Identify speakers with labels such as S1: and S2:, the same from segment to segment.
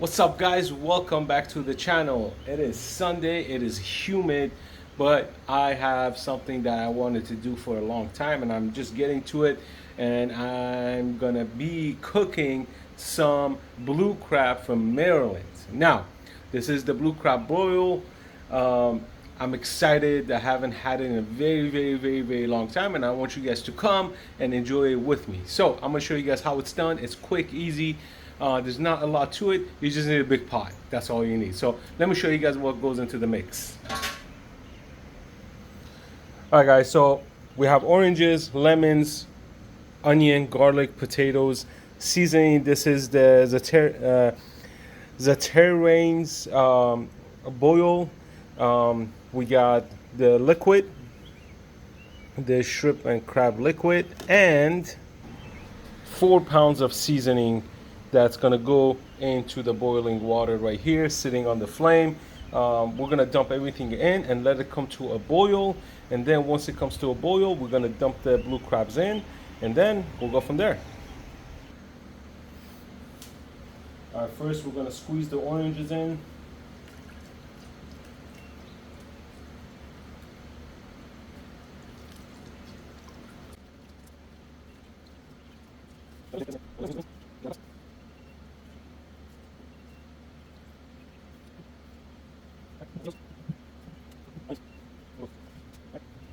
S1: What's up, guys? Welcome back to the channel. It is Sunday, it is humid, but I have something that I wanted to do for a long time and I'm just getting to it. And I'm gonna be cooking some blue crab from Maryland. Now, this is the blue crab boil. I'm excited. I haven't had it in a very long time, and I want you guys to come and enjoy it with me. So I'm gonna show you guys how it's done. It's quick, easy. There's not a lot to it. You just need a big pot. That's all you need. So let me show you guys what goes into the mix. All right, guys. So we have oranges, lemons, onion, garlic, potatoes, seasoning. This is the Zatarain's boil. We got the liquid, the shrimp and crab liquid, and 4 pounds of seasoning that's gonna go into the boiling water right here, sitting on the flame. We're gonna dump everything in and let it come to a boil. And then once it comes to a boil, we're gonna dump the blue crabs in, and then we'll go from there. All right, first we're gonna squeeze the oranges in.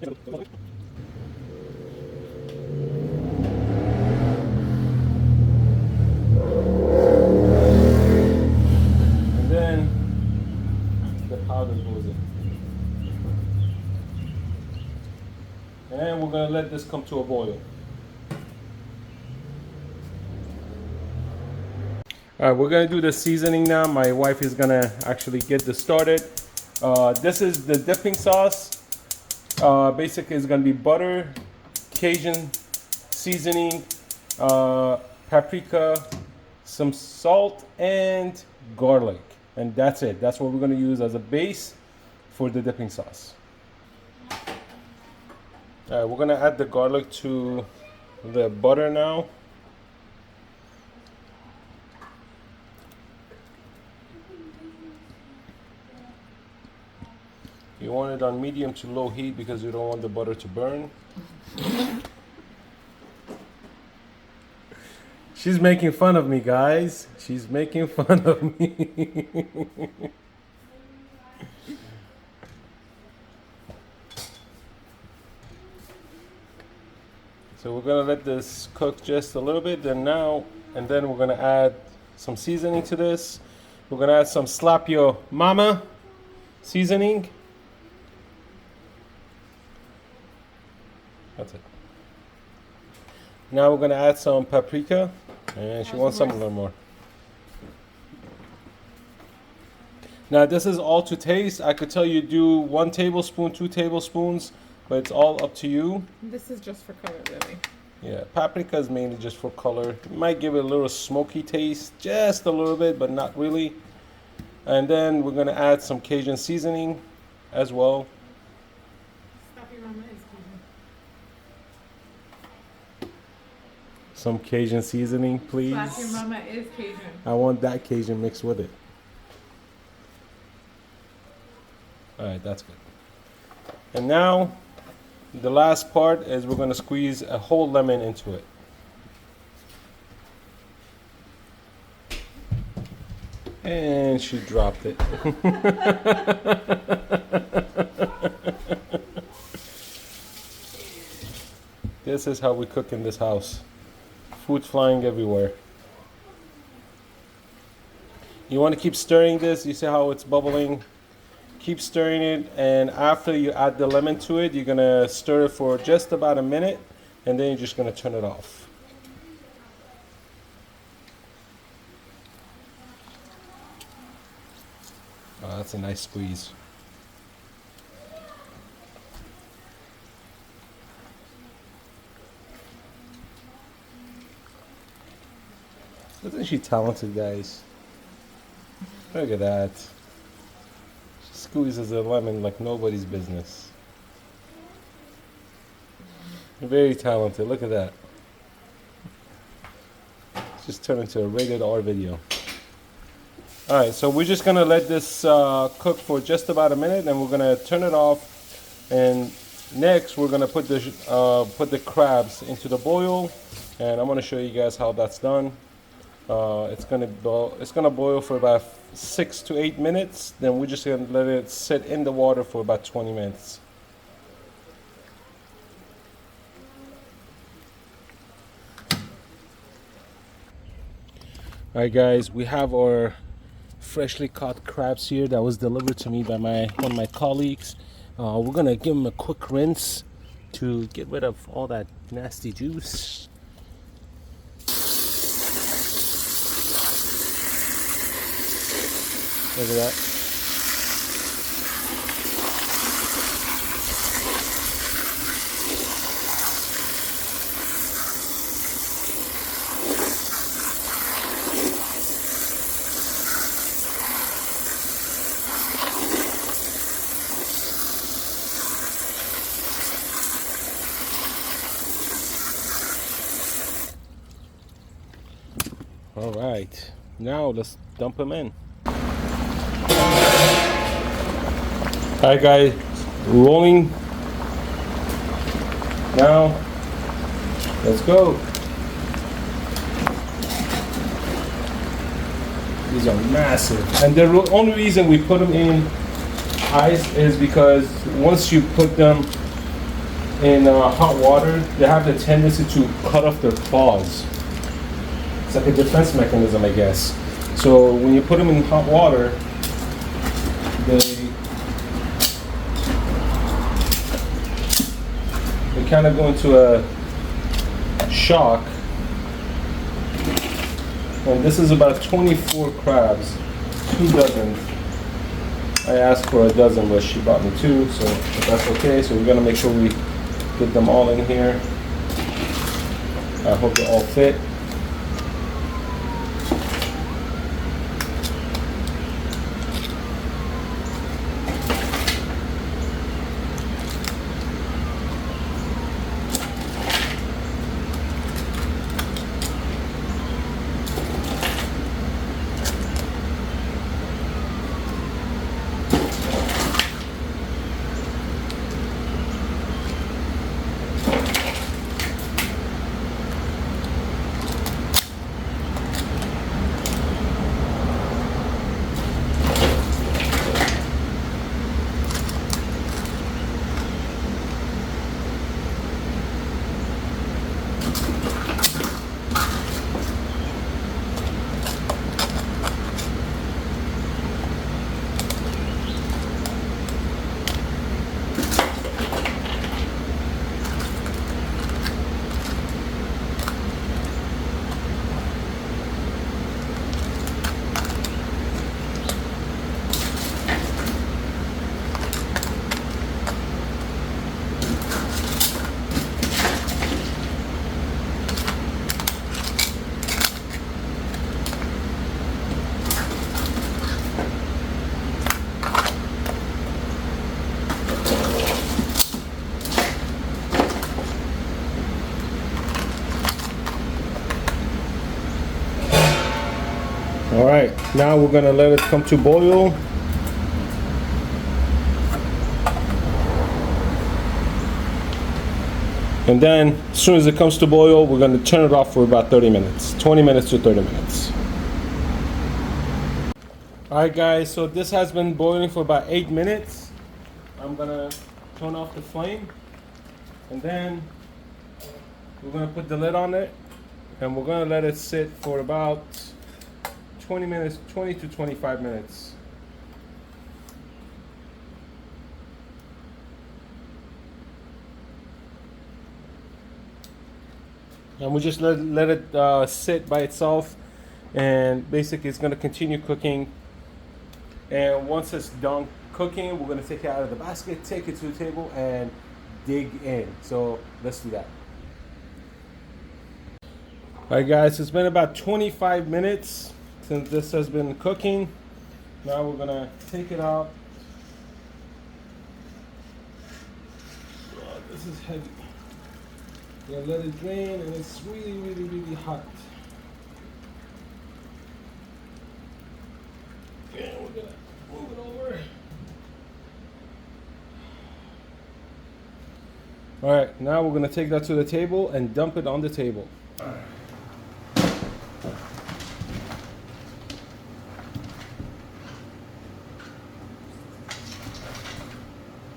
S1: And then the powder goes in. And we're gonna let this come to a boil. All right, we're gonna do the seasoning now. My wife is gonna actually get this started. This is the dipping sauce. Basically, it's gonna be butter, Cajun seasoning, paprika, some salt, and garlic. And that's it. That's what we're gonna use as a base for the dipping sauce. All right, we're gonna add the garlic to the butter now. You want it on medium to low heat because you don't want the butter to burn. She's making fun of me, guys. She's making fun of me. So we're gonna let this cook just a little bit, then we're gonna add some seasoning to this. We're gonna add some Slap Your Mama seasoning. That's it. Now we're gonna add some paprika, and she wants some a little more. Now this is all to taste. I could tell you do 1 tablespoon, 2 tablespoons, but it's all up to you.
S2: This is just for color, really.
S1: Yeah, paprika is mainly just for color. You might give it a little smoky taste, just a little bit, but not really. And then we're gonna add some Cajun seasoning as well.
S2: Slap Your Mama is Cajun.
S1: Some Cajun seasoning, please.
S2: Slap Your Mama is Cajun.
S1: I want that Cajun mixed with it. All right, that's good. And now, the last part is we're gonna squeeze a whole lemon into it. And she dropped it. This is how we cook in this house. Food flying everywhere. You want to keep stirring this. You see how it's bubbling? Keep stirring it, and after you add the lemon to it, you're gonna stir it for just about a minute, and then you're just gonna turn it off. Oh, that's a nice squeeze. Isn't she talented, guys? Look at that. She squeezes a lemon like nobody's business. Very talented. Look at that. Just turned into a rated R video. All right, so we're just gonna let this cook for just about a minute, and we're gonna turn it off. And next, we're gonna put the crabs into the boil, and I'm gonna show you guys how that's done. It's gonna boil for about 6 to 8 minutes. Then we're just gonna let it sit in the water for about 20 minutes. All right, guys, we have our freshly caught crabs here that was delivered to me by one of my colleagues. We're gonna give them a quick rinse to get rid of all that nasty juice. Look at that. All right, now let's dump them in. All right, guys, rolling. Now, let's go. These are massive, and the only reason we put them in ice is because once you put them in hot water, they have the tendency to cut off their claws. It's like a defense mechanism, I guess. So when you put them in hot water, they kind of go into a shock. And this is about 24 crabs, 2 dozen. I asked for a dozen, but she bought me 2, so if that's okay. So we're gonna make sure we get them all in here. I hope they all fit. All right, now we're gonna let it come to boil. And then, as soon as it comes to boil, we're gonna turn it off for about 30 minutes, 20 minutes to 30 minutes. All right, guys, so this has been boiling for about 8 minutes. I'm gonna turn off the flame, and then we're gonna put the lid on it, and we're gonna let it sit for about 20 minutes, 20 to 25 minutes. And we just let it sit by itself, and basically it's gonna continue cooking. And once it's done cooking, we're gonna take it out of the basket, take it to the table, and dig in. So let's do that. All right, guys, it's been about 25 minutes since this has been cooking. Now we're gonna take it out. Oh, this is heavy. We're gonna let it drain, and it's really, really, really hot. we're gonna move it over. All right, now we're gonna take that to the table and dump it on the table.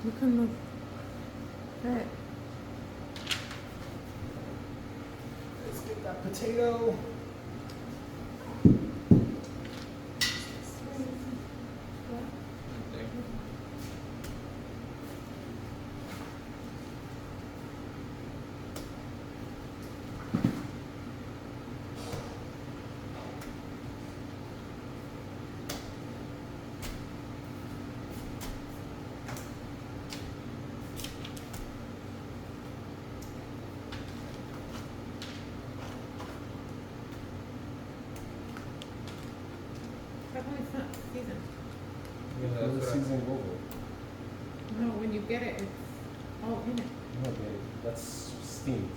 S2: You can look. That.
S1: Let's get that potato.
S2: That one is not seasoned.
S3: Yeah,
S1: Put the
S3: that's what
S1: seasoning over.
S2: No, when you get it, it's all in it.
S1: No, babe, that's steamed.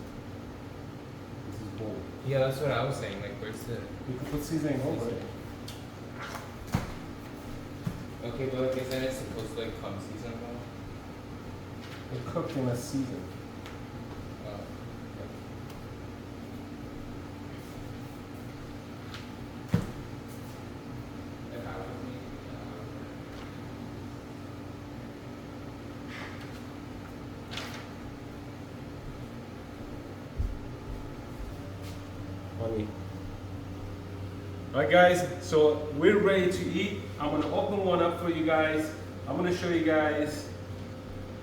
S1: This is boiled.
S3: yeah, that's what I was saying. Like, where's the?
S1: You can put seasoning over it.
S3: Okay, but like, isn't it supposed to like come seasoned though?
S1: It cooked in a season.
S3: Oh, okay. And how would we?
S1: Funny. Alright guys, so we're ready to eat. I'm gonna open one up for you guys. I'm gonna show you guys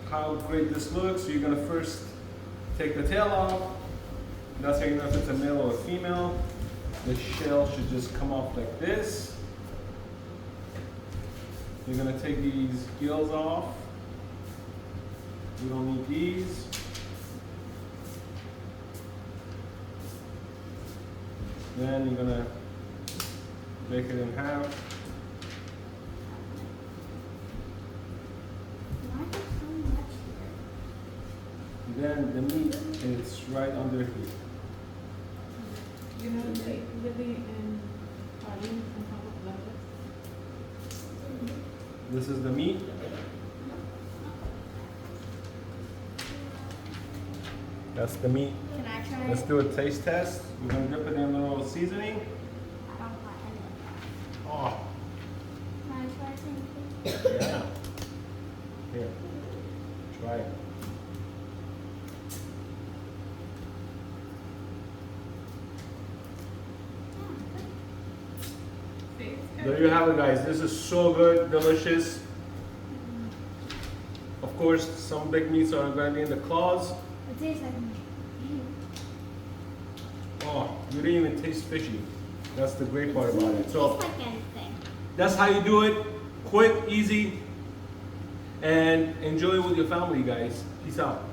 S1: how great this looks. So you're gonna first take the tail off. That's how you know if it's a male or a female. The shell should just come off like this. You're gonna take these gills off. We don't need these. Then you're gonna break it in half.
S4: Why is there so much here?
S1: Then the meat is right under here.
S2: You know, like Lily and Arlene on top of lettuce.
S1: This is the meat. That's the meat.
S4: Can I try
S1: Let's
S4: it?
S1: do a taste test. We're gonna dip it in a little seasoning.
S4: I don't want any.
S1: Oh,
S4: Can I try something?
S1: yeah. Here, try it.
S2: See, it's
S1: There
S2: good.
S1: you have it, guys. This is so good, delicious. Of course, some big meats are gonna be in the claws.
S4: It tastes like
S1: Oh, you didn't even taste fishy. That's the great part about it.
S4: It
S1: So
S4: tastes like anything.
S1: that's how you do it. Quick, easy, and enjoy it with your family, guys. Peace out.